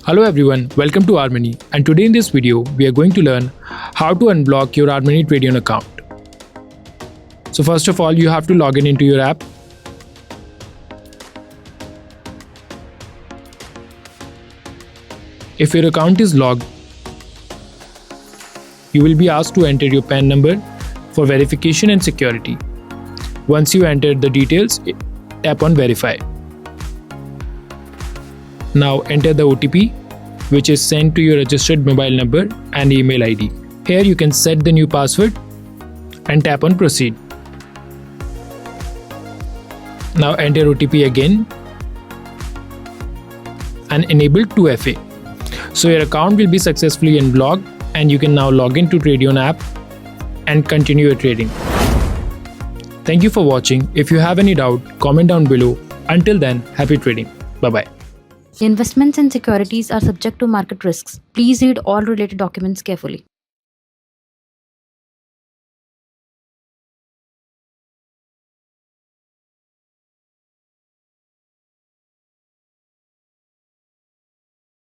Hello everyone, welcome to RMoney, and today in this video we are going to learn how to unblock your RMoney Tradion account. So first of all, you have to log in into your app. If your account is logged, you will be asked to enter your PAN number for verification and security. Once you enter the details, tap on verify. Now enter the OTP, which is sent to your registered mobile number and email ID. Here you can set the new password and tap on proceed. Now enter OTP again and enable 2FA. So your account will be successfully unblocked and you can now log into Tradion app and continue your trading. Thank you for watching. If you have any doubt, comment down below. Until then, happy trading. Bye-bye. Investments and securities are subject to market risks. Please read all related documents carefully.